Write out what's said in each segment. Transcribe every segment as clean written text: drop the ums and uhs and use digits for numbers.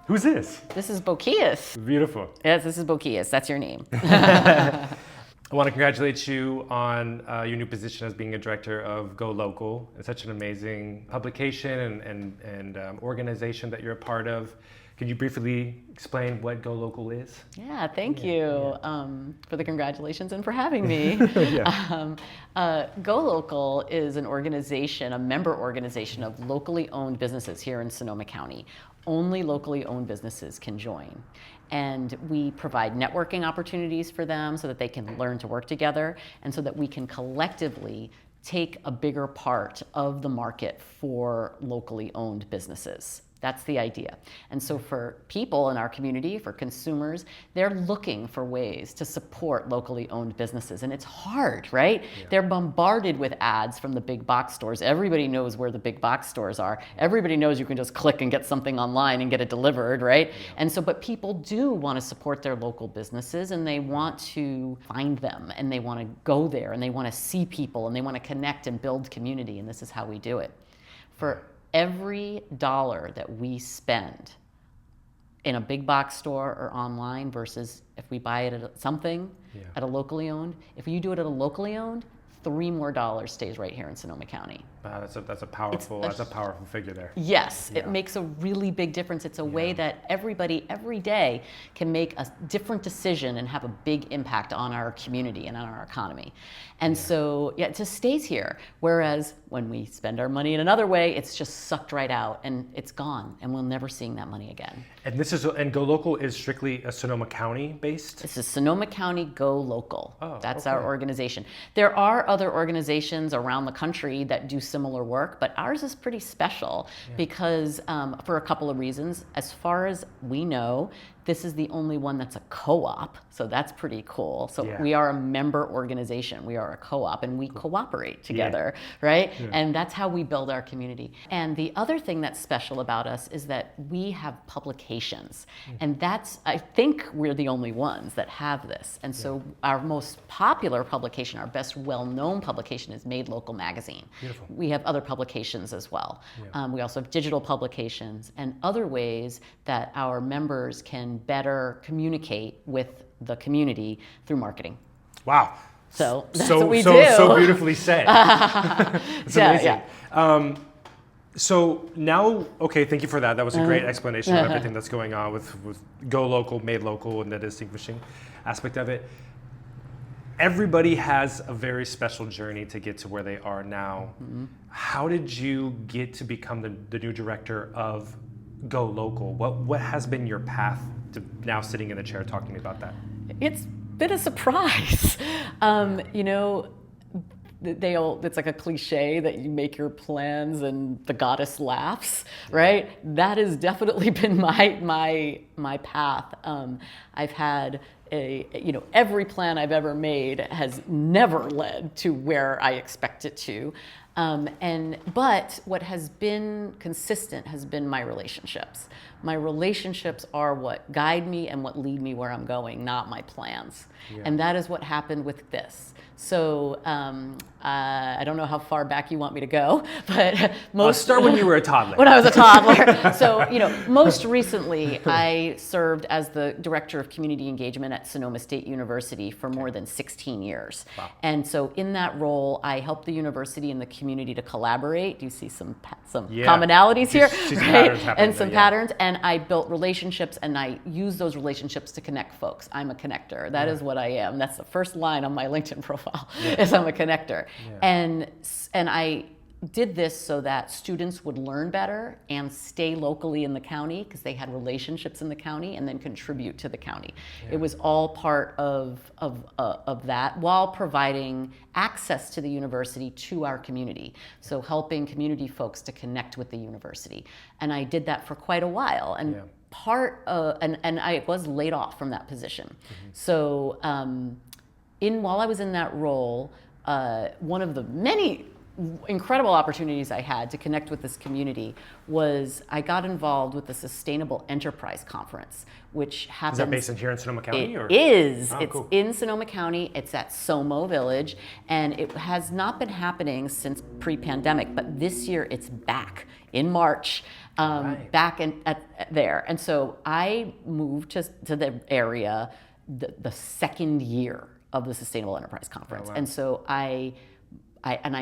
Who's this? This is Bokias. Beautiful. Yes, this is Bokias. That's your name. I want to congratulate you on your new position as being a director of Go Local. It's such an amazing publication and organization that you're a part of. Can you briefly explain what Go Local is? Yeah, thank you for the congratulations and for having me. Go Local is an organization, a member organization of locally owned businesses here in Sonoma County. Only locally owned businesses can join. And we provide networking opportunities for them so that they can learn to work together and so that we can collectively take a bigger part of the market for locally owned businesses. That's the idea. And so for people in our community, for consumers, they're looking for ways to support locally owned businesses. And it's hard, right? Yeah. They're bombarded with ads from the big box stores. Everybody knows where the big box stores are. Everybody knows you can just click and get something online and get it delivered, right? Yeah. And so, but people do want to support their local businesses and they want to find them and they want to go there and they want to see people and they want to connect and build community. And this is how we do it. For every dollar that we spend in a big box store or online versus if we buy it at something at a locally owned, if you do it at a locally owned, $3 more stays right here in Sonoma County. Wow, that's a powerful figure there. Yes, it makes a really big difference. It's a way that everybody every day can make a different decision and have a big impact on our community and on our economy. And so it just stays here. Whereas when we spend our money in another way, it's just sucked right out and it's gone and we'll never seeing that money again. And Go Local is strictly a Sonoma County based? This is Sonoma County Go Local. Oh, that's our organization. There are other organizations around the country that do similar work, but ours is pretty special because for a couple of reasons. As far as we know, this is the only one that's a co-op, so that's pretty cool. So we are a member organization. We are a co-op, and we cooperate together, right? Yeah. And that's how we build our community. And the other thing that's special about us is that we have publications, and that's, I think we're the only ones that have this. And so our most popular publication, our best well-known publication is Made Local Magazine. Beautiful. We have other publications as well. Yeah. We also have digital publications and other ways that our members can better communicate with the community through marketing. Wow. So that's what we do. So beautifully said. That's amazing. Yeah. So now, okay, thank you for that. That was a great explanation of everything that's going on with Go Local, Made Local, and the distinguishing aspect of it. Everybody has a very special journey to get to where they are now. Mm-hmm. How did you get to become the new director of Go Local? What has been your path to now sitting in the chair talking to me about that? It's been a surprise. You know, it's like a cliche that you make your plans and the goddess laughs, right? That has definitely been my path. I've had every plan I've ever made has never led to where I expect it to. But what has been consistent has been my relationships. My relationships are what guide me and what lead me where I'm going, not my plans. Yeah. And that is what happened with this. So I don't know how far back you want me to go, but start when you were a toddler. When I was a toddler. So, most recently I served as the Director of Community Engagement at Sonoma State University for more than 16 years. Wow. And so in that role, I helped the university and the community to collaborate. Do you see some commonalities here? Right? Some patterns. And I built relationships and I use those relationships to connect folks. I'm a connector. That is what I am. That's the first line on my LinkedIn profile is I'm a connector. Yeah. And I did this so that students would learn better and stay locally in the county because they had relationships in the county and then contribute to the county. Yeah. It was all part of that while providing access to the university to our community. So helping community folks to connect with the university. And I did that for quite a while. And and I was laid off from that position. Mm-hmm. So while I was in that role, one of the many incredible opportunities I had to connect with this community was I got involved with the Sustainable Enterprise Conference, which happens. Is that based in here in Sonoma County? It is. Oh, it's cool. in Sonoma County. It's at Somo Village, and it has not been happening since pre-pandemic, but this year it's back in March, back there. And so I moved to the area the second year of the Sustainable Enterprise Conference. Oh, wow. And so I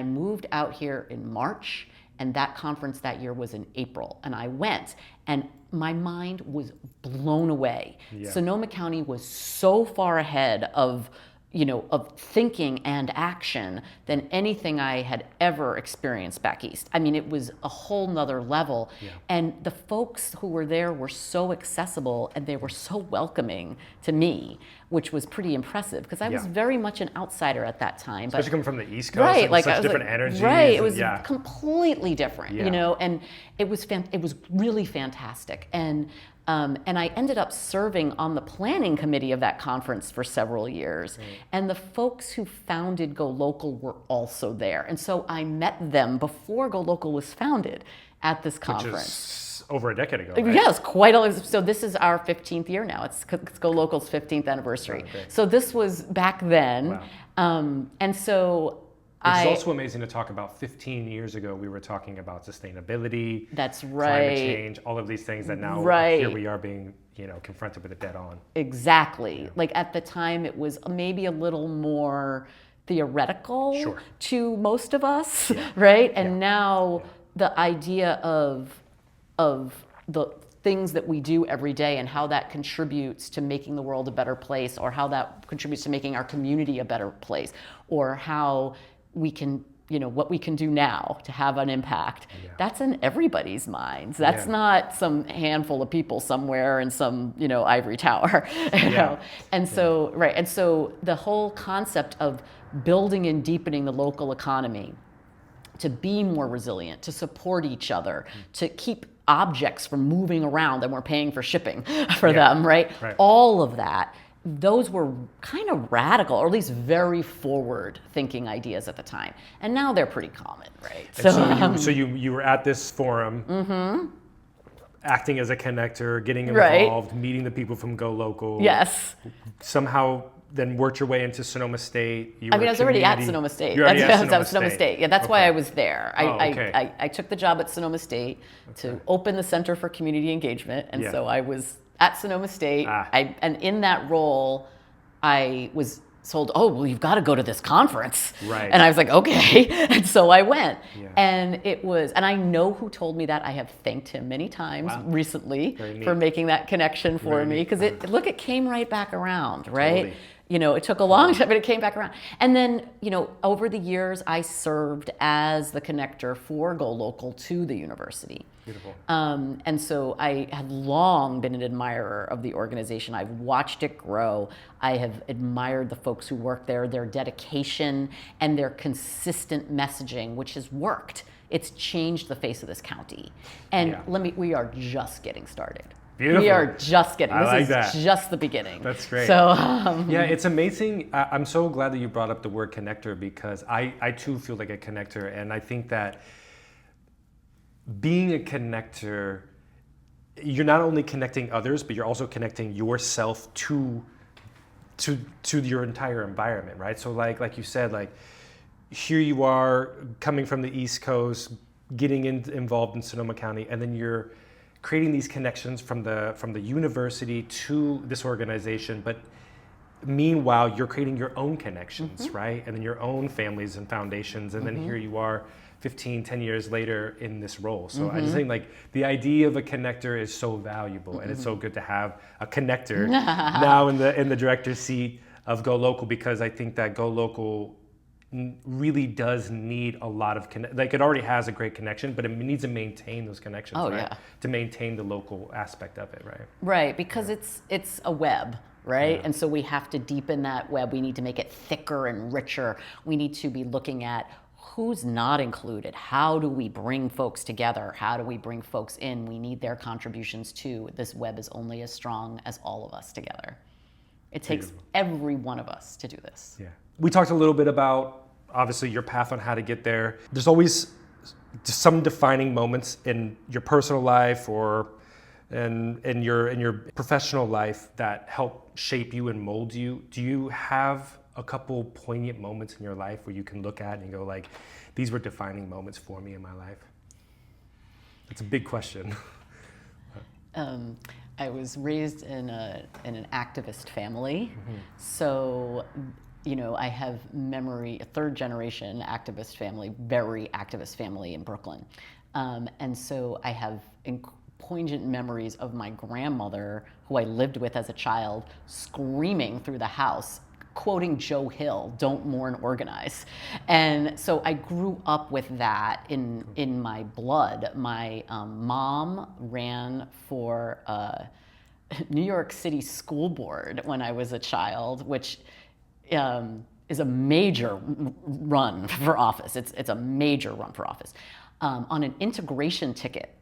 moved out here in March, and that conference that year was in April, and I went, and my mind was blown away. Yeah. Sonoma County was so far ahead of thinking and action than anything I had ever experienced back east. I mean, it was a whole nother level. Yeah. And the folks who were there were so accessible, and they were so welcoming to me, which was pretty impressive because I was very much an outsider at that time. Especially coming from the East Coast, right? and Like such different energies. Right, it was completely different, Yeah. And it was really fantastic. And I ended up serving on the planning committee of that conference for several years. Right. And the folks who founded Go Local were also there. And so I met them before Go Local was founded at this conference. Which is over a decade ago, right? Yes, quite a. So this is our 15th year now. It's Go Local's 15th anniversary. Okay. So this was back then. Wow. And so It's also amazing to talk about 15 years ago, we were talking about sustainability. That's right. Climate change, all of these things that now here we are being, confronted with it dead on. Exactly. Yeah. Like at the time, it was maybe a little more theoretical to most of us, right? And now the idea of the things that we do every day and how that contributes to making the world a better place, or how that contributes to making our community a better place, or how we can, what we can do now to have an impact. Yeah. That's in everybody's minds. That's not some handful of people somewhere in some, ivory tower. you know? And so, right. And so the whole concept of building and deepening the local economy to be more resilient, to support each other, to keep objects from moving around and we're paying for shipping for them, right? All of that. Those were kind of radical, or at least very forward-thinking ideas at the time, and now they're pretty common, right? So you were at this forum, acting as a connector, getting involved, meeting the people from Go Local. Yes. Somehow then worked your way into Sonoma State. I was already at Sonoma State. You're already at Sonoma State. Yeah, that's why I was there. Okay. I took the job at Sonoma State to open the Center for Community Engagement, and so I was at Sonoma State, and in that role, I was told, "Oh, well, you've got to go to this conference." Right. And I was like, "Okay," and so I went. Yeah. And it was, and I know who told me that. I have thanked him many times recently for making that connection for me, because it came right back around, right? Totally. It took a long time, but it came back around. And then, over the years, I served as the connector for Go Local to the university. Beautiful. And so I have long been an admirer of the organization. I've watched it grow. I have admired the folks who work there, their dedication and their consistent messaging, which has worked. It's changed the face of this county. And we are just getting started. Beautiful. We are just getting. This is just the beginning. That's great. So it's amazing. I'm so glad that you brought up the word connector, because I too feel like a connector, and I think that being a connector, you're not only connecting others, but you're also connecting yourself to your entire environment, right? So like you said, like here you are coming from the East Coast, getting involved in Sonoma County, and then you're creating these connections from the university to this organization, but meanwhile you're creating your own connections, right? And then your own families and foundations, and then here you are 10 years later in this role. So I just think like the idea of a connector is so valuable, and it's so good to have a connector now in the director's seat of Go Local, because I think that Go Local really does need a lot of it already has a great connection, but it needs to maintain those connections, to maintain the local aspect of it, right, because it's a web, right? And so we have to deepen that web. We need to make it thicker and richer. We need to be looking at who's not included. How do we bring folks together? How do we bring folks in? We need their contributions too. This web is only as strong as all of us together. It takes every one of us to do this. We talked a little bit about obviously your path on how to get there. There's always some defining moments in your personal life or in your professional life that help shape you and mold you. Do you have a couple poignant moments in your life where you can look at and go like, these were defining moments for me in my life? It's a big question. I was raised in an activist family, so I have memory, a third generation activist family, very activist family in Brooklyn, and so I have poignant memories of my grandmother, who I lived with as a child, screaming through the house, quoting Joe Hill, "Don't mourn, organize." And so I grew up with that in my blood. My mom ran for New York City School Board when I was a child, which is a major run for office. It's a major run for office on an integration ticket.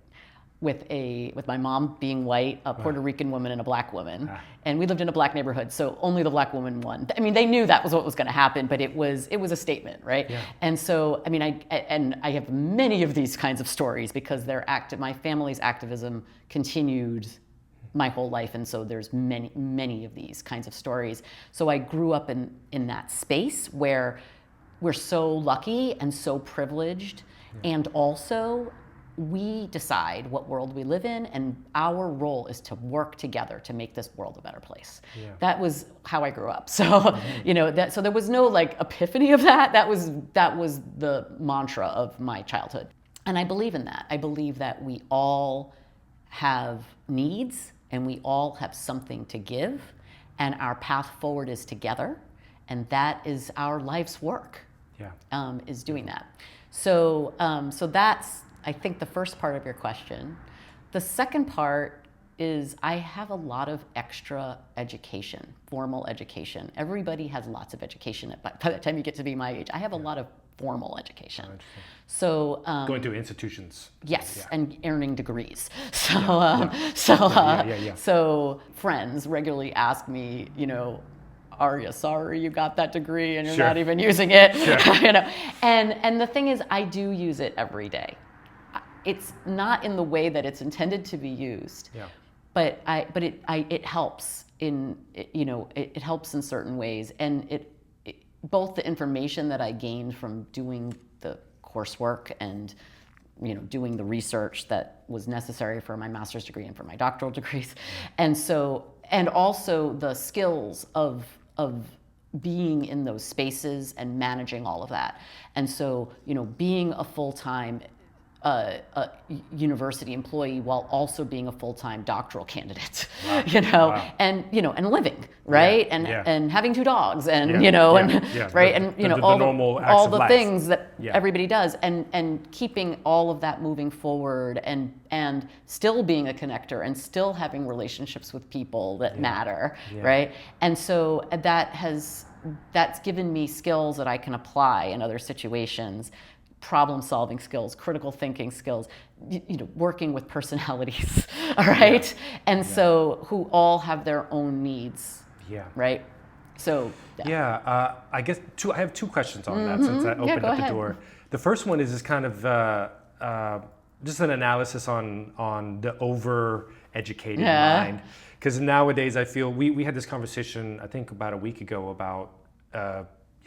With my mom being white, a Puerto Rican woman and a black woman, and we lived in a black neighborhood, so only the black woman won. I mean, they knew that was what was going to happen, but it was a statement, right? Yeah. And so, I mean, I have many of these kinds of stories because my family's activism continued my whole life, and so there's many of these kinds of stories. So I grew up in that space where we're so lucky and so privileged, and also we decide what world we live in, and our role is to work together to make this world a better place. Yeah. That was how I grew up. So, so there was no like epiphany of that. That was the mantra of my childhood. And I believe in that. I believe that we all have needs and we all have something to give, and our path forward is together, and that is our life's work. Yeah. Is doing that. So that's, I think, the first part of your question. The second part is I have a lot of extra education, formal education. Everybody has lots of education by the time you get to be my age. I have a lot of formal education. So going to institutions. Yes, and earning degrees. So friends regularly ask me, are you sorry you got that degree and you're not even using it? Sure. And the thing is, I do use it every day. It's not in the way that it's intended to be used, but it helps it helps in certain ways, and both the information that I gained from doing the coursework and doing the research that was necessary for my master's degree and for my doctoral degrees, and also the skills of being in those spaces and managing all of that, and so being a full-time a university employee while also being a full-time doctoral candidate, and living, right, and having 2 dogs, and right, and all the things that everybody does, and keeping all of that moving forward, and still being a connector, and still having relationships with people that matter, right, and so that's given me skills that I can apply in other situations. Problem-solving skills, critical thinking skills, working with personalities, all right? And so who all have their own needs, right? So I guess I have 2 questions on that since I opened up the door. The first one is kind of just an analysis on the over-educated mind, because nowadays I feel we had this conversation I think about a week ago about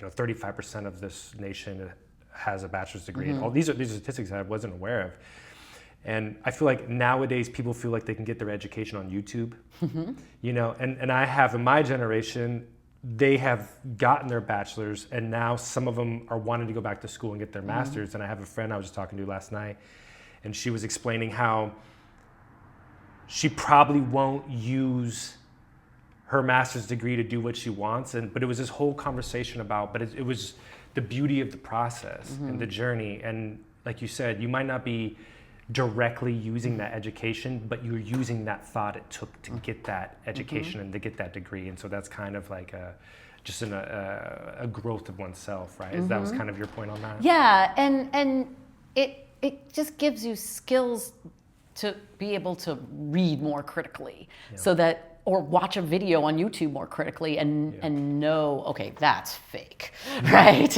35% of this nation has a bachelor's degree, and all these are statistics that I wasn't aware of. And I feel like nowadays people feel like they can get their education on YouTube, and I have, in my generation, they have gotten their bachelor's, and now some of them are wanting to go back to school and get their master's. And I have a friend I was just talking to last night, and she was explaining how she probably won't use her master's degree to do what she wants, but it was this whole conversation about, but it was the beauty of the process and the journey. And like you said, you might not be directly using that education, but you're using that thought it took to get that education and to get that degree. And so that's kind of like just a growth of oneself, right? That was kind of your point on that? Yeah, and it just gives you skills to be able to read more critically, so that or watch a video on YouTube more critically and know, okay, that's fake, right?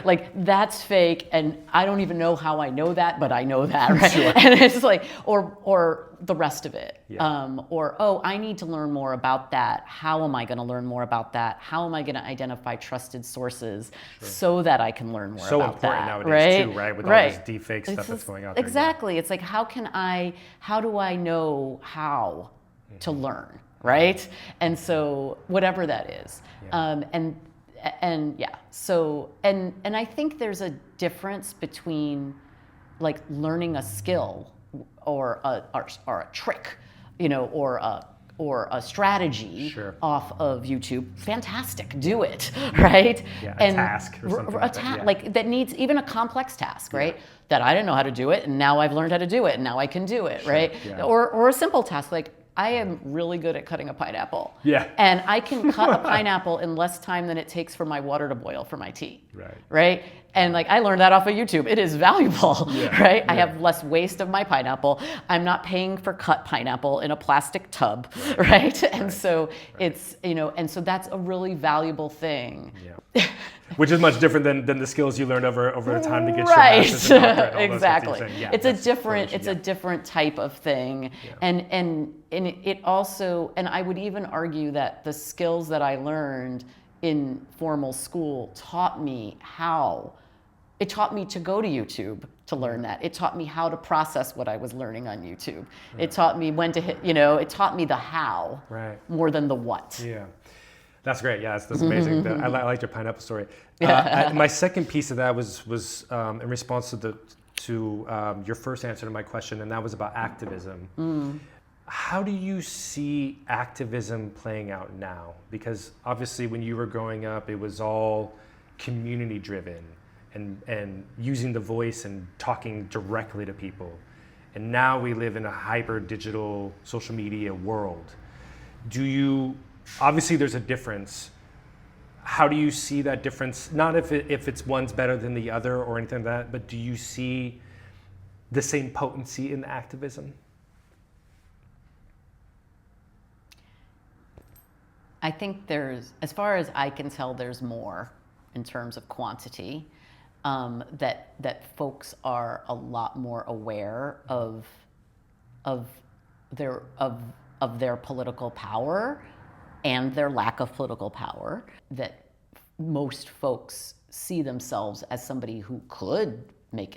Like that's fake, and I don't even know how I know that, but I know that, right? Sure. And it's like, or the rest of it, Yeah. or oh, I need to learn more about that. How am I going to learn more about that? How am I going to identify trusted sources so that I can learn more So about that? important nowadays right? too, right? With all Right. this deepfake stuff that's going out there. Exactly. It's like, how do I know how to learn, right? And so whatever that is, so I think there's a difference between like learning a skill or a trick, or a strategy off of YouTube. Fantastic, do it, right? Yeah, a task or something like that. Yeah. Like that needs even a complex task, right? That I didn't know how to do it, and now I've learned how to do it, and now I can do it, right? Yeah. Or a simple task like, I am really good at cutting a pineapple. Yeah. And I can cut a pineapple in less time than it takes for my water to boil for my tea. Right. Right? And like I learned that off of YouTube. It is valuable, right? I have less waste of my pineapple. I'm not paying for cut pineapple in a plastic tub, right? And so it's, and so that's a really valuable thing. Yeah. Which is much different than the skills you learned over time to get your master's and doctorate and all those Exactly. things. Yeah, it's a different type of thing. Yeah. And it also, and I would even argue that the skills that I learned in formal school taught me to go to YouTube to learn that. It taught me how to process what I was learning on YouTube. Right. It taught me when to hit, it taught me the how more than the what. Yeah. That's great. Yeah, that's amazing. I liked your pineapple story. My second piece of that was in response to your first answer to my question, and that was about activism. How do you see activism playing out now? Because obviously when you were growing up, it was all community driven and using the voice and talking directly to people. And now we live in a hyper digital social media world. Obviously there's a difference. How do you see that difference? Not if it's one's better than the other or anything like that, but do you see the same potency in the activism? I think as far as I can tell, there's more in terms of quantity, that folks are a lot more aware of their political power and their lack of political power, that most folks see themselves as somebody who could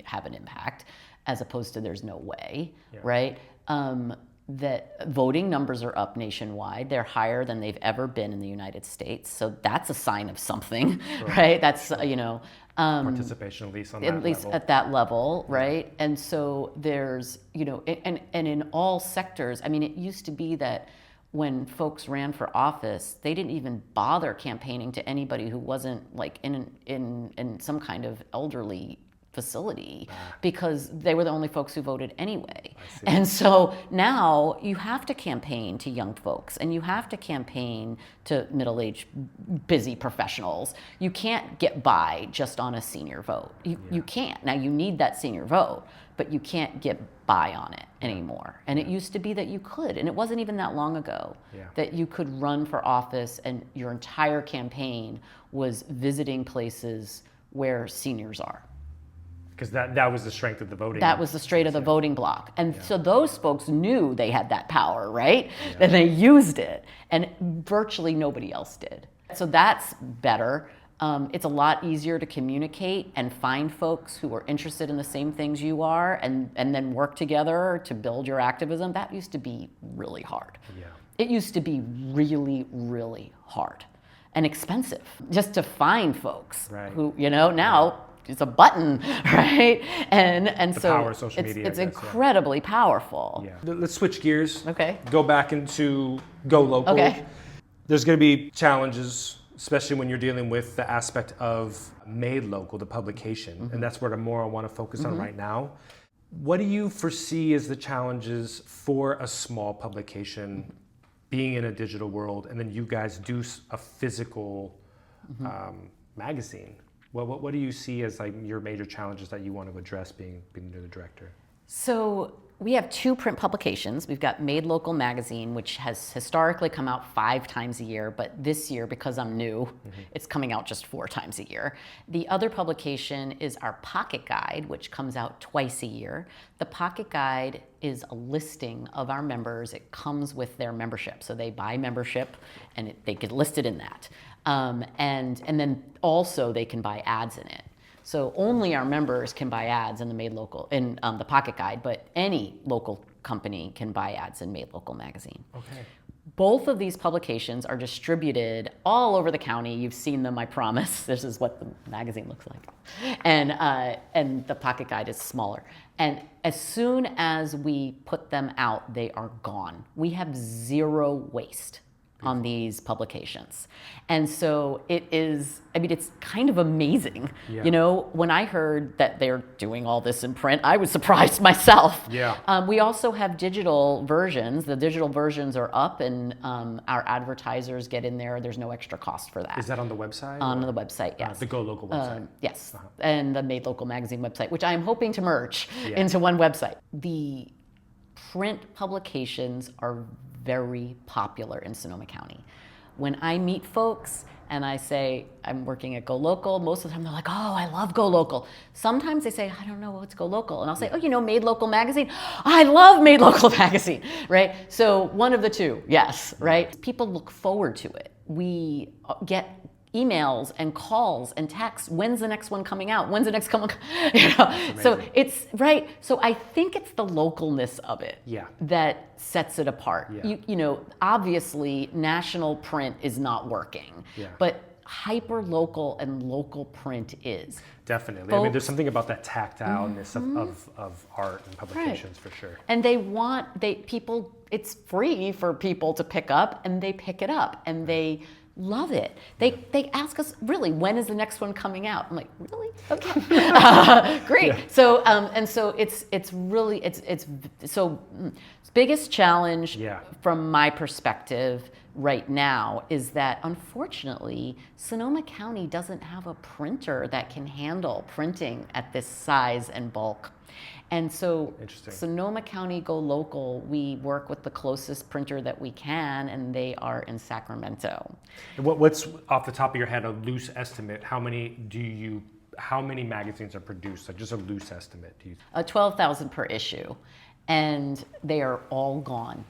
have an impact, as opposed to there's no way, right? That voting numbers are up nationwide. They're higher than they've ever been in the United States. So that's a sign of something, right? That's, participation, at least at that level, right? And so there's, and in all sectors, I mean, it used to be that when folks ran for office, they didn't even bother campaigning to anybody who wasn't like in some kind of elderly facility, because they were the only folks who voted anyway. And so now you have to campaign to young folks, and you have to campaign to middle-aged busy professionals. You can't get by just on a senior vote. You can't. Now you need that senior vote, but you can't get by on it anymore. And it used to be that you could, and it wasn't even that long ago, that you could run for office and your entire campaign was visiting places where seniors are. Because that was the strength of the voting. That was the strength of the voting bloc. And so those folks knew they had that power, right? And they used it. And virtually nobody else did. So that's better. It's a lot easier to communicate and find folks who are interested in the same things you are, and then work together to build your activism. That used to be really hard. Yeah. It used to be really, really hard and expensive just to find folks who, now it's a button, right? And the so power of social media, it's incredibly powerful. Yeah. Let's switch gears. Okay. Go back into Go Local. Okay. There's going to be challenges, especially when you're dealing with the aspect of Made Local, the publication, and that's what I want to focus on right now. What do you foresee as the challenges for a small publication being in a digital world, and then you guys do a physical magazine? What do you see as like your major challenges that you want to address being the director? So we have 2 print publications. We've got Made Local magazine, which has historically come out 5 times a year, but this year, because I'm new, it's coming out just 4 times a year. The other publication is our Pocket Guide, which comes out twice a year. The Pocket Guide is a listing of our members. It comes with their membership. So they buy membership and they get listed in that. And then also they can buy ads in it. So only our members can buy ads in the Made Local, in the Pocket Guide, but any local company can buy ads in Made Local magazine. Okay. Both of these publications are distributed all over the county. You've seen them, I promise. This is what the magazine looks like. And the Pocket Guide is smaller. And as soon as we put them out, they are gone. We have 0 waste on these publications. And so it is, I mean, it's kind of amazing. Yeah. You know, when I heard that they're doing all this in print, I was surprised myself. Yeah. We also have digital versions. The digital versions are up and our advertisers get in there. There's no extra cost for that. Is that on the website? On the website, yes. The Go Local website? Yes, and the Made Local magazine website, which I'm hoping to merge into one website. The print publications are very popular in Sonoma County. When I meet folks and I say, I'm working at Go Local, most of the time they're like, oh, I love Go Local. Sometimes they say, I don't know what's Go Local. And I'll say, oh, you know, Made Local magazine? I love Made Local magazine, right? So one of the two, yes, right? People look forward to it. We get emails and calls and texts. When's the next one coming out? When's the next one? You know, so it's right. So I think it's the localness of it that sets it apart. Yeah. You know, obviously national print is not working, but hyper local and local print is. Definitely. Folks, I mean, there's something about that tactileness of art and publications for sure. And people, it's free for people to pick up, and they pick it up and they love it. They ask us, really, when is the next one coming out? I'm like, really? Okay. Great. Yeah. So and so it's really biggest challenge from my perspective right now is that unfortunately Sonoma County doesn't have a printer that can handle printing at this size and bulk. And so Sonoma County Go Local, we work with the closest printer that we can, and they are in Sacramento. What's off the top of your head, a loose estimate? How many magazines are produced? Like just a loose estimate. 12,000 per issue, and they are all gone.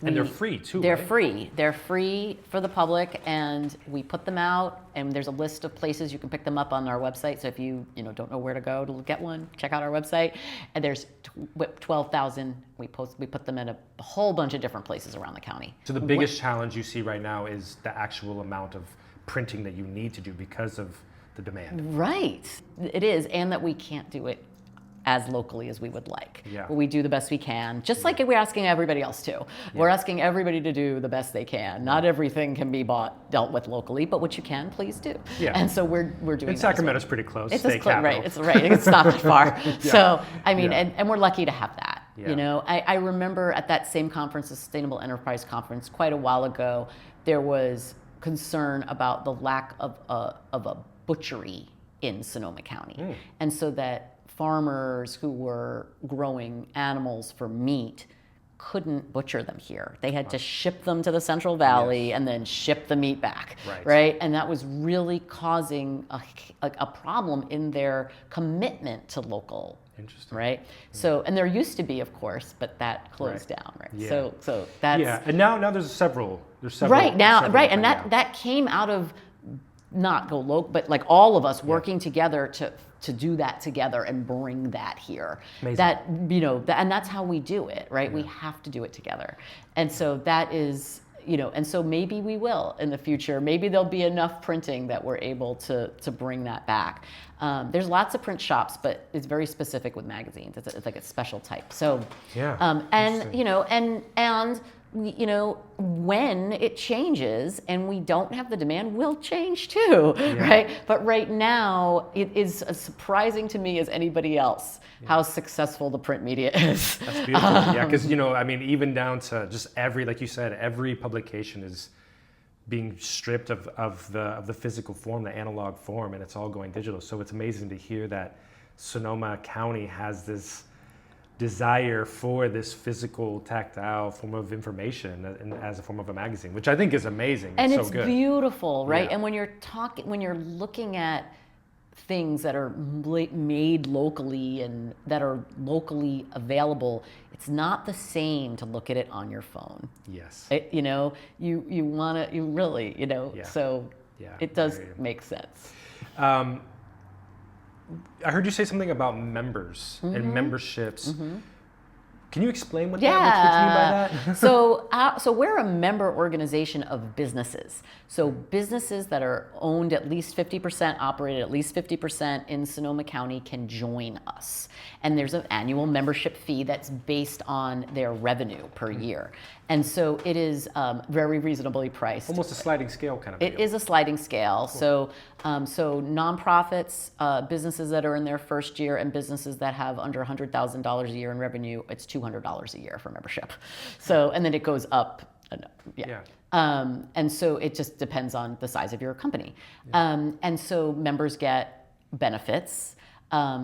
And they're free too, They're right? free. They're free for the public, and we put them out, and there's a list of places you can pick them up on our website. So if you don't know where to go to get one, check out our website. And there's 12,000. We put them in a whole bunch of different places around the county. So the biggest challenge you see right now is the actual amount of printing that you need to do because of the demand. Right. It is, and that we can't do it as locally as we would like. Yeah. But we do the best we can, just like we're asking everybody else to. Yeah. We're asking everybody to do the best they can. Not everything can be dealt with locally, but what you can, please do. Yeah. And so we're doing. And Sacramento's pretty close. It's right. It's right. It's not that far. So I mean, and we're lucky to have that. Yeah. You know, I remember at that same conference, the Sustainable Enterprise Conference, quite a while ago, there was concern about the lack of a butchery in Sonoma County, and so that farmers who were growing animals for meat couldn't butcher them here. They had to ship them to the Central Valley and then ship the meat back, right? And that was really causing a problem in their commitment to local. Interesting. Right? So, and there used to be, of course, but that closed down, right? Yeah. So that's... Yeah, and now there's several. Right, now, right, and that came out of not Go Local, but like all of us working together to do that together and bring that here. Amazing. That, and that's how we do it, right? We have to do it together. And so that is, and so maybe we will in the future. Maybe there'll be enough printing that we're able to bring that back. There's lots of print shops, but it's very specific with magazines. It's like a special type. So, and when it changes and we don't have the demand, we'll change too, right? But right now, it is as surprising to me as anybody else how successful the print media is. That's beautiful, because even down to just like you said, every publication is being stripped of the physical form, the analog form, and it's all going digital. So it's amazing to hear that Sonoma County has this desire for this physical, tactile form of information as a form of a magazine, which I think is amazing. And it's it's so good. beautiful, right? Yeah. And when you're looking at things that are made locally and that are locally available, it's not the same to look at it on your phone. Yes. You want to, you really, so it does make sense. I heard you say something about members and memberships. Can you explain what you mean by that? So we're a member organization of businesses. So businesses that are owned at least 50%, operated at least 50% in Sonoma County can join us. And there's an annual membership fee that's based on their revenue per year. And so it is very reasonably priced. Almost a sliding scale kind of It is a sliding scale. Cool. So nonprofits, businesses that are in their first year, and businesses that have under $100,000 a year in revenue, it's $200 a year for membership. So, and then it goes up. And so it just depends on the size of your company. And so members get benefits,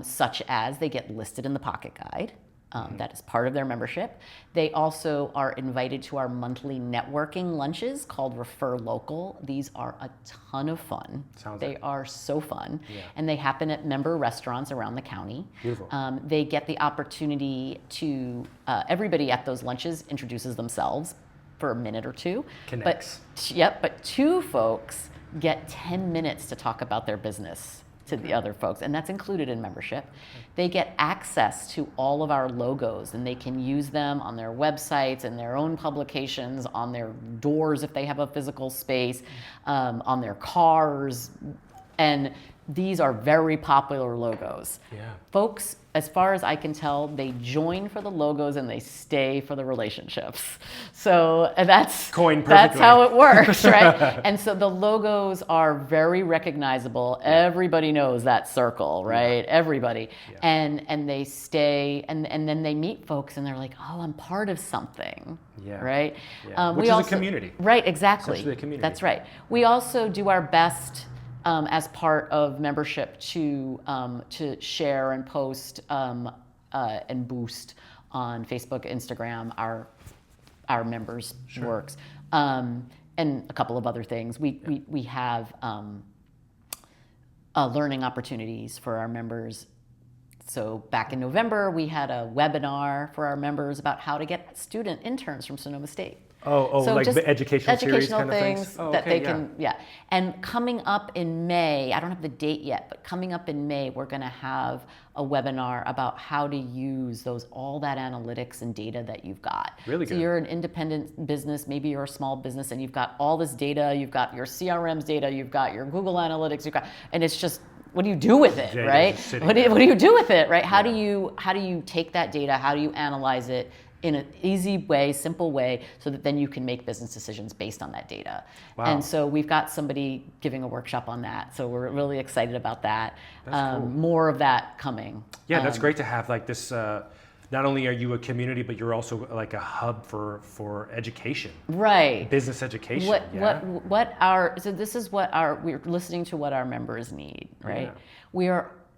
such as they get listed in the Pocket Guide. That is part of their membership. They also are invited to our monthly networking lunches called Refer Local. These are a ton of fun. They are so fun. And they happen at member restaurants around the county. Beautiful. They get the opportunity to, everybody at those lunches introduces themselves for a minute or two. Connects. But two folks get 10 minutes to talk about their business to the other folks, and that's included in membership. They get access to all of our logos, and they can use them on their websites and their own publications, on their doors if they have a physical space, on their cars, and these are very popular logos. Folks, as far as I can tell, they join for the logos and they stay for the relationships. So that's how it works, right? And so the logos are very recognizable. Everybody knows that circle, right? Everybody. And they stay, and then they meet folks and they're like, oh, I'm part of something, right? Which is a community. Right, exactly. Essentially a community. That's right. We also do our best as part of membership to share and post and boost on Facebook, Instagram, our members' works, and a couple of other things. We have learning opportunities for our members. So back in November, we had a webinar for our members about how to get student interns from Sonoma State. So like the educational series kind of things that they can, And coming up in May, I don't have the date yet, but coming up in May, we're going to have a webinar about how to use all that analytics and data that you've got. Really good. So you're an independent business, maybe you're a small business, and you've got all this data, you've got your CRM's data, you've got your Google Analytics, and it's just, what do you do with it, right? What do you do with it, right? How do you take that data? How do you analyze it in an easy way, simple way, so that then you can make business decisions based on that data? Wow. And so we've got somebody giving a workshop on that. So we're really excited about that. That's cool. More of that coming. Yeah, that's great to have like this. Not only are you a community, but you're also like a hub for education. Right. Business education. We're listening to what our members need, right?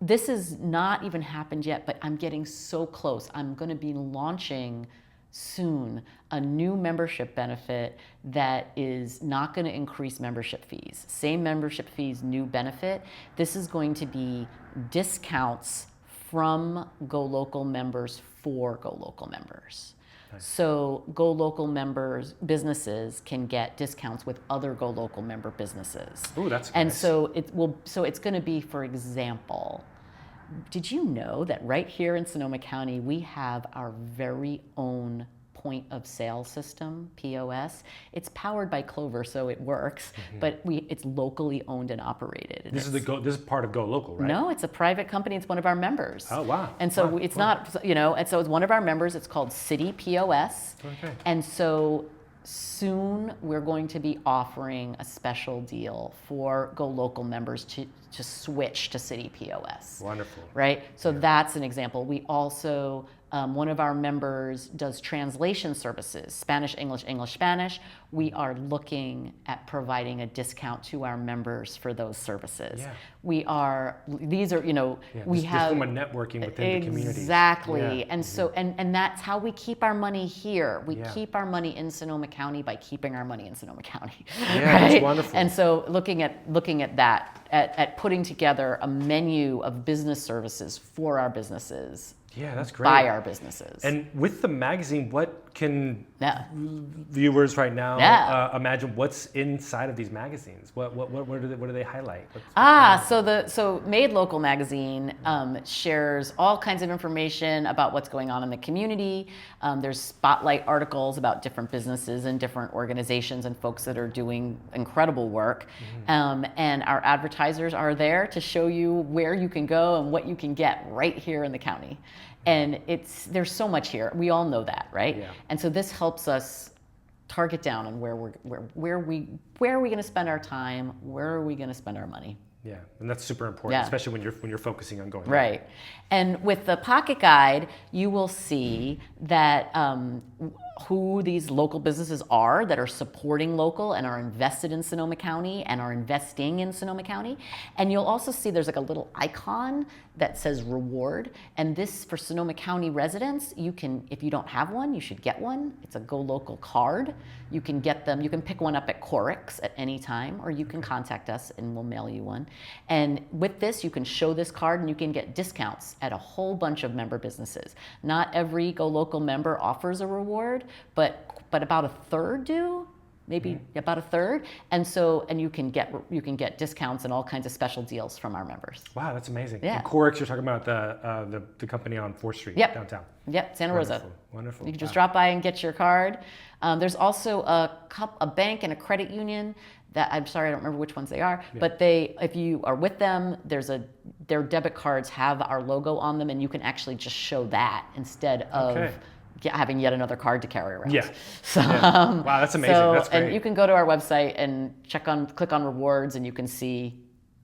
This has not even happened yet, but I'm getting so close. I'm going to be launching soon a new membership benefit that is not going to increase membership fees. Same membership fees, new benefit. This is going to be discounts from Go Local members for Go Local members. So Go Local members, businesses can get discounts with other Go Local member businesses. Ooh, that's and nice. so it's going to be, for example, did you know that right here in Sonoma County we have our very own point of sale system, POS? It's powered by Clover, so it works, but it's locally owned and operated. And this is part of Go Local, right? No, it's a private company. It's one of our members. Oh, wow. And so it's not, and so it's one of our members. It's called City POS. Okay. And so soon we're going to be offering a special deal for Go Local members to switch to City POS. Wonderful. Right? So that's an example. We also, one of our members does translation services, Spanish, English, English, Spanish. We are looking at providing a discount to our members for those services. Yeah. These are, we just have. from a networking within the community. Exactly. Yeah. And so, and that's how we keep our money here. We Yeah. keep our money in Sonoma County by keeping our money in Sonoma County. Yeah, right? that's wonderful. And so looking at that, at putting together a menu of business services for our businesses. Yeah, that's great. By our businesses. And with the magazine, what can Yeah. viewers right now Yeah. imagine what's inside of these magazines? What do they highlight? So Made Local magazine shares all kinds of information about what's going on in the community. There's spotlight articles about different businesses and different organizations and folks that are doing incredible work. And our advertisers are there to show you where you can go and what you can get right here in the county. And there's so much here. We all know that, right? Yeah. And so this helps us target down on where are we going to spend our time, where are we going to spend our money. Yeah, and that's super important, Yeah. especially when you're focusing on going right. And with the pocket guide, you will see that who these local businesses are that are supporting local and are invested in Sonoma County and are investing in Sonoma County. And you'll also see there's like a little icon that says reward. And this, for Sonoma County residents, you can, if you don't have one, you should get one. It's a Go Local card. You can get them, you can pick one up at Corix at any time, or you can contact us and we'll mail you one. And with this, you can show this card and you can get discounts at a whole bunch of member businesses. Not every Go Local member offers a reward, but about a third do, maybe about a third. And so, and you can get discounts and all kinds of special deals from our members. Wow, that's amazing. Yeah. And Corix, you're talking about the company on 4th Street downtown. Yep, Santa Rosa. Wonderful. You can just drop by and get your card. There's also a bank and a credit union that, I'm sorry, I don't remember which ones they are, but if you are with them, their debit cards have our logo on them, and you can actually just show that instead of having yet another card to carry around. Yeah. So, Wow, that's amazing. That's great. And you can go to our website and click on rewards, and you can see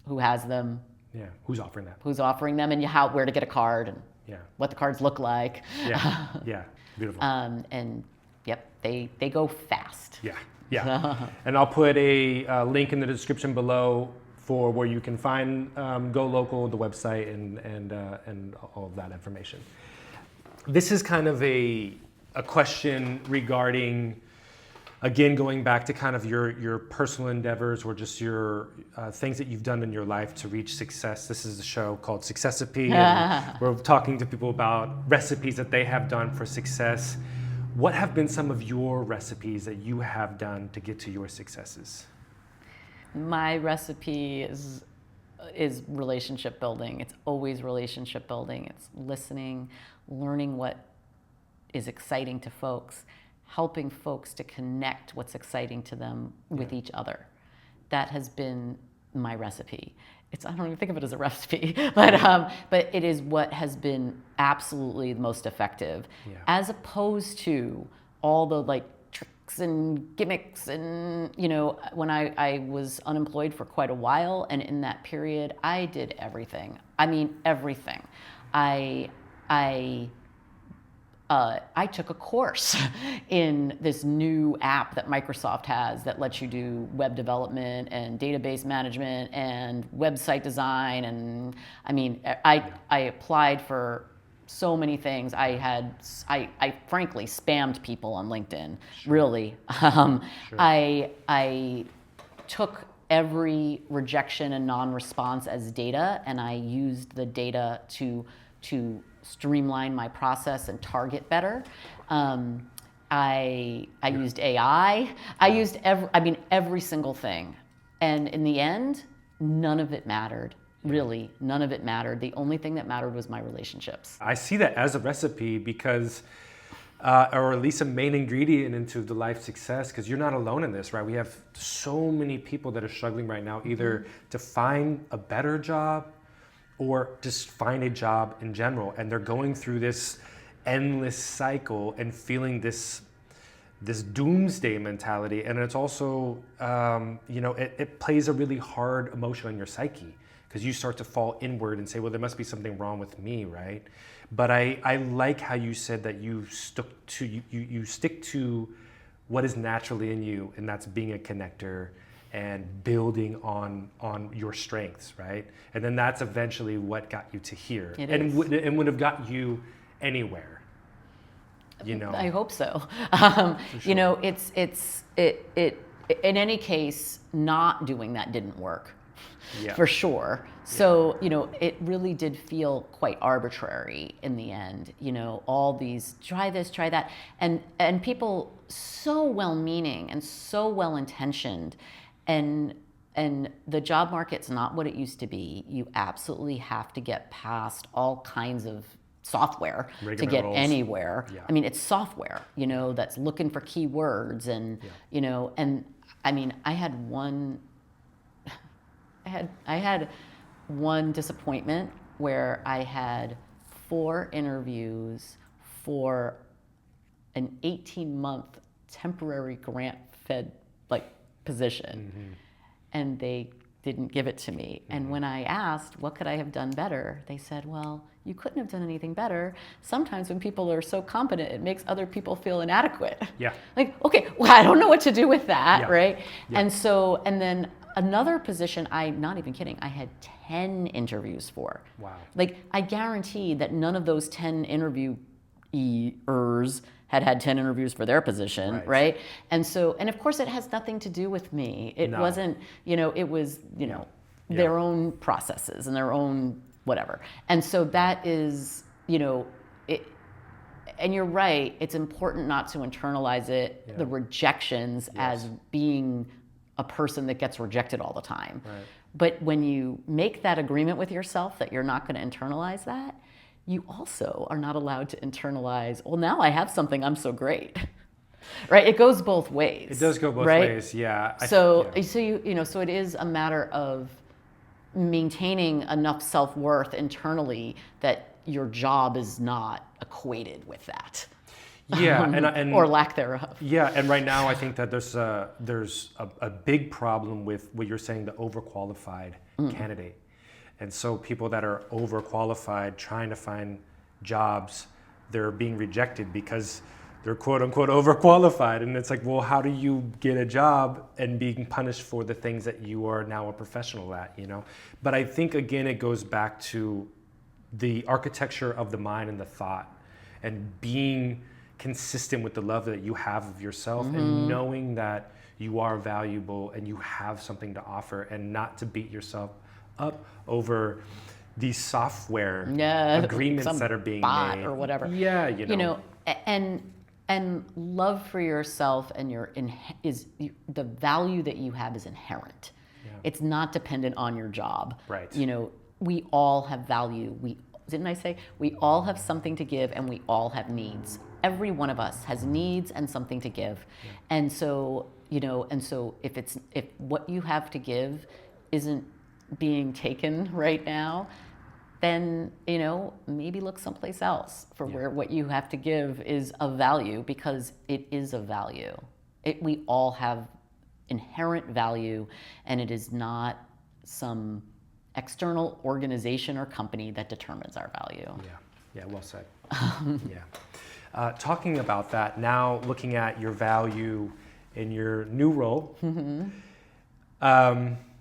who has them. Yeah. Who's offering that? Who's offering them, and where to get a card, and what the cards look like. Yeah. Yeah. Beautiful. And yep, they go fast. Yeah. Yeah. And I'll put a link in the description below for where you can find Go Local, the website, and all of that information. This is kind of a question regarding, again, going back to kind of your personal endeavors or just your things that you've done in your life to reach success. This is a show called Successipe, and we're talking to people about recipes that they have done for success. What have been some of your recipes that you have done to get to your successes? My recipe is relationship building. It's always relationship building. It's listening, learning what is exciting to folks, helping folks to connect what's exciting to them with each other. That has been my recipe. I don't even think of it as a recipe, but it is what has been absolutely the most effective, as opposed to all the tricks and gimmicks. And when I was unemployed for quite a while, and in that period, I did everything. I mean, everything. I took a course in this new app that Microsoft has that lets you do web development and database management and website design. And I mean, I applied for so many things. I frankly spammed people on LinkedIn, really. I took every rejection and non-response as data, and I used the data to streamline my process and target better. I used AI. I used every single thing. And in the end, none of it mattered. Really, none of it mattered. The only thing that mattered was my relationships. I see that as a recipe because, or at least a main ingredient into the life success, because you're not alone in this, right? We have so many people that are struggling right now, either to find a better job or just find a job in general. And they're going through this endless cycle and feeling this doomsday mentality. And it's also, it plays a really hard emotion on your psyche, because you start to fall inward and say, well, there must be something wrong with me, right? But I like how you said that you stick to what is naturally in you, and that's being a connector and building on your strengths, right? And then that's eventually what got you to here, and would have got you anywhere. You know, I hope so. Sure. You know, it in any case, not doing that didn't work. Yeah. For sure. So, you know, it really did feel quite arbitrary in the end, you know, all these, try this, try that. And people so well-meaning and so well-intentioned, and the job market's not what it used to be. You absolutely have to get past all kinds of software to get anywhere. Yeah. I mean, it's software, you know, that's looking for keywords and, you know, and I mean, I had one disappointment where I had 4 interviews for an 18-month temporary grant-fed position, and they didn't give it to me. And when I asked, what could I have done better? They said, well, you couldn't have done anything better. Sometimes when people are so competent, it makes other people feel inadequate. Yeah. Like, okay, well, I don't know what to do with that, right? Yeah. And then another position, I'm not even kidding, I had 10 interviews for. Wow. Like, I guarantee that none of those 10 interviewers had 10 interviews for their position, right? And so, and of course it has nothing to do with me. It wasn't, you know, it was, you know, their own processes and their own whatever. And so that is, you know, it, and you're right, it's important not to internalize it, the rejections as being a person that gets rejected all the time. Right. But when you make that agreement with yourself that you're not going to internalize that, you also are not allowed to internalize, well, now I have something, I'm so great. Right? It goes both ways. It does go both ways, yeah. So you know, so it is a matter of maintaining enough self-worth internally that your job is not equated with that. Yeah, and or lack thereof. Yeah, and right now I think that there's a big problem with what you're saying, the overqualified candidate. And so people that are overqualified trying to find jobs, they're being rejected because they're quote unquote overqualified. And it's like, well, how do you get a job and being punished for the things that you are now a professional at, you know? But I think again, it goes back to the architecture of the mind and the thought, and being consistent with the love that you have of yourself, and knowing that you are valuable and you have something to offer, and not to beat yourself up over these software agreements that are being made or whatever. Yeah, you know, and love for yourself and the value that you have is inherent. Yeah. It's not dependent on your job. Right. You know, we all have value. Didn't I say we all have something to give, and we all have needs. Every one of us has needs and something to give. Yeah. And so, you know, if what you have to give isn't being taken right now, then, you know, maybe look someplace else for where what you have to give is of value, because it is of value. We all have inherent value, and it is not some external organization or company that determines our value. Yeah, well said. Talking about that, now looking at your value in your new role,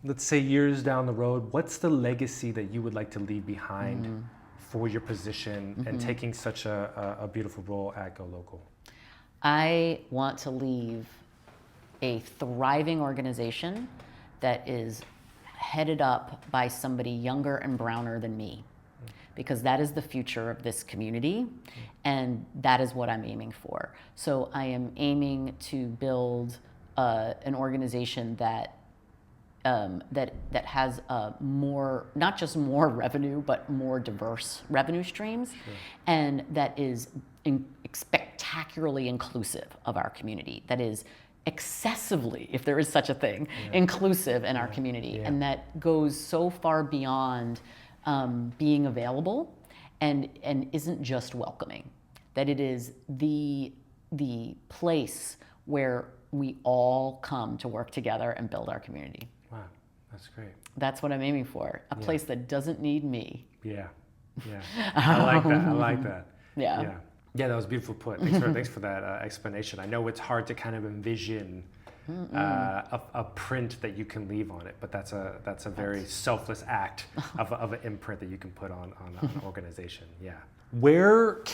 let's say years down the road, what's the legacy that you would like to leave behind for your position and taking such a beautiful role at Go Local? I want to leave a thriving organization that is headed up by somebody younger and browner than me, because that is the future of this community, and that is what I'm aiming for. So I am aiming to build an organization that has more, not just more revenue, but more diverse revenue streams, and that is spectacularly inclusive of our community, that is excessively, if there is such a thing, inclusive in our community, and that goes so far beyond being available and isn't just welcoming, that it is the place where we all come to work together and build our community. Wow, That's great. That's what I'm aiming for. A place that doesn't need me. Yeah. Yeah. I like that. I like that. Yeah. Yeah. Yeah, that was beautiful put. Thanks for that explanation. I know it's hard to kind of envision a print that you can leave on it, but that's a very selfless act of an imprint that you can put on an organization. Yeah. Where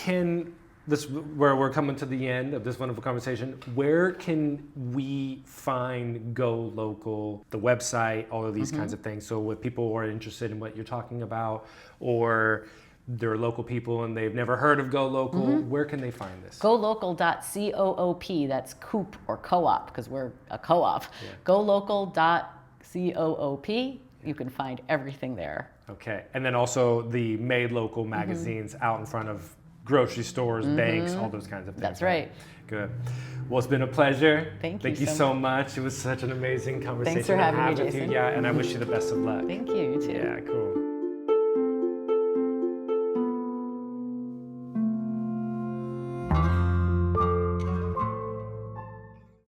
we're coming to the end of this wonderful conversation, where can we find Go Local, the website, all of these kinds of things? So if people are interested in what you're talking about, or they're local people and they've never heard of Go Local, where can they find this? GoLocal.coop, that's coop or co-op, because we're a co-op. Yeah. GoLocal.coop, you can find everything there. Okay, and then also the Made Local magazines out in front of grocery stores, banks, all those kinds of things. That's right. Good. Well, it's been a pleasure. Thank you so much. It was such an amazing conversation. Thanks for having me, Jason. Yeah, and I wish you the best of luck. Thank you, you too. Yeah, cool.